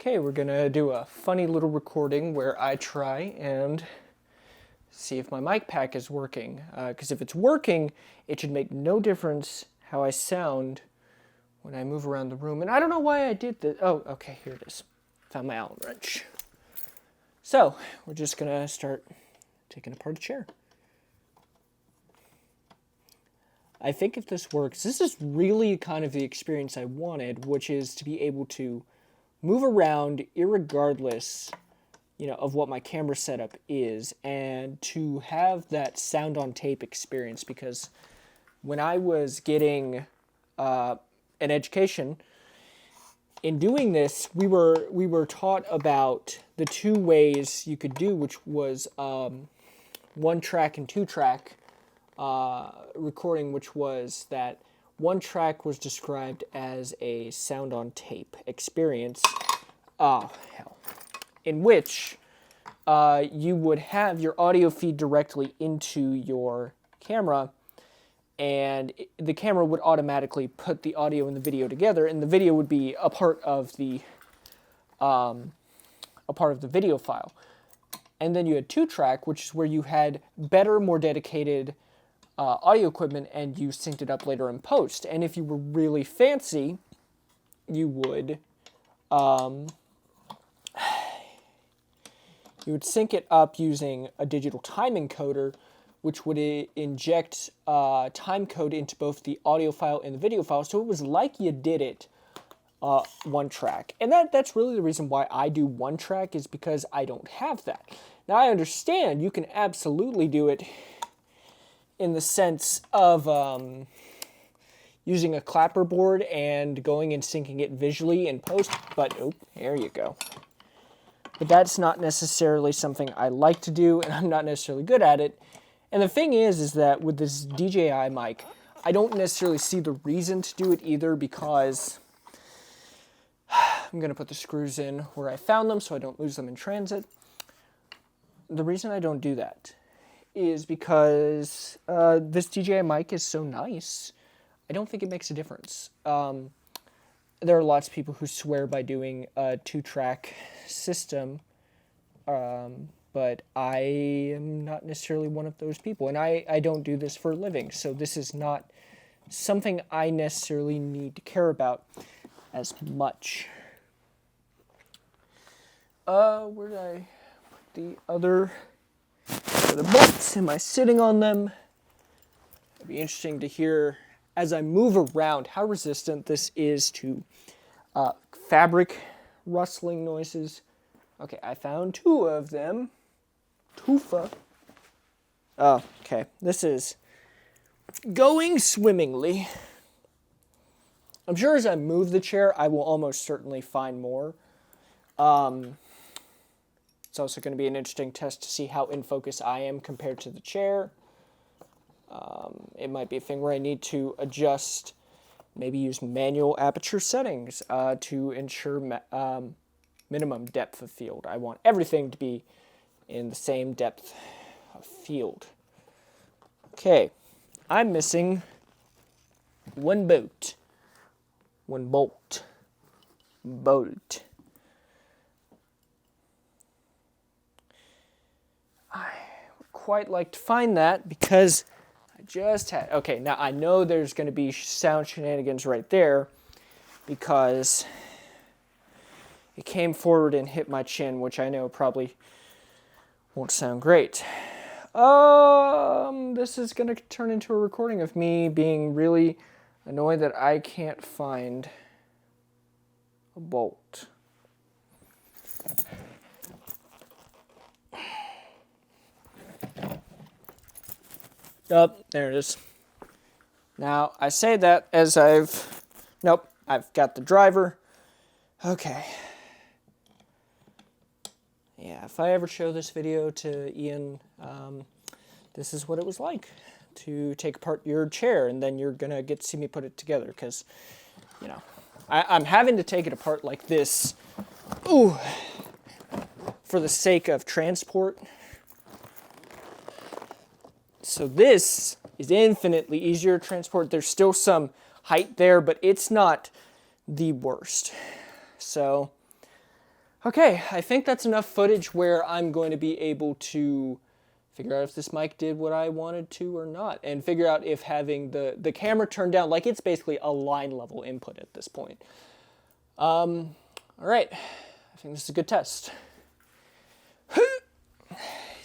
Okay, we're gonna do a funny little recording where I try and see if my mic pack is working. Because if it's working, it should make no difference how I sound when I move around the room. And I don't know why I did this. Oh, okay, here it is. Found my Allen wrench. So, we're just gonna start taking apart a chair. I think if this works, this is really kind of the experience I wanted, which is to be able to move around irregardless, of what my camera setup is, and to have that sound on tape experience. Because when I was getting an education, in doing this, we were taught about the two ways you could do, which was one track and two track recording, which was that one track was described as a sound on tape experience, in which you would have your audio feed directly into your camera, and the camera would automatically put the audio and the video together, and the video would be a part of the video file. And then you had two track, which is where you had better, more dedicated audio equipment, and you synced it up later in post. And if you were really fancy, you would sync it up using a digital time encoder, which would inject time code into both the audio file and the video file. So it was like you did it one track. And that's really the reason why I do one track, is because I don't have that. Now, I understand you can absolutely do it in the sense of using a clapperboard and going and syncing it visually in post, but there you go. But that's not necessarily something I like to do, and I'm not necessarily good at it. And the thing is that with this DJI mic, I don't necessarily see the reason to do it either, because I'm going to put the screws in where I found them so I don't lose them in transit. The reason I don't do that is because this DJI mic is so nice, I don't think it makes a difference. There are lots of people who swear by doing a two-track system, but I am not necessarily one of those people, and I don't do this for a living, so this is not something I necessarily need to care about as much. Where did I put the other bolts? Am I sitting on them? It'd be interesting to hear as I move around how resistant this is to fabric rustling noises. Okay, I found two of them. Tufa. Okay, this is going swimmingly. I'm sure as I move the chair, I will almost certainly find more. It's also going to be an interesting test to see how in focus I am compared to the chair. It might be a thing where I need to adjust, maybe use manual aperture settings to ensure minimum depth of field. I want everything to be in the same depth of field. Okay, I'm missing one bolt. I would quite like to find that, because I just had... Okay, now I know there's going to be sound shenanigans right there, because it came forward and hit my chin, which I know probably won't sound great. This is going to turn into a recording of me being really annoyed that I can't find a bolt. There it is. Now, I say that as I've got the driver. Okay. Yeah, if I ever show this video to Ian, this is what it was like to take apart your chair, and then you're gonna get to see me put it together, because, I'm having to take it apart like this, for the sake of transport. So this is infinitely easier to transport. There's still some height there, but it's not the worst. So Okay, I think that's enough footage where I'm going to be able to figure out if this mic did what I wanted to or not, and figure out if having the camera turned down, like it's basically a line level input at this point. All right, I think this is a good test.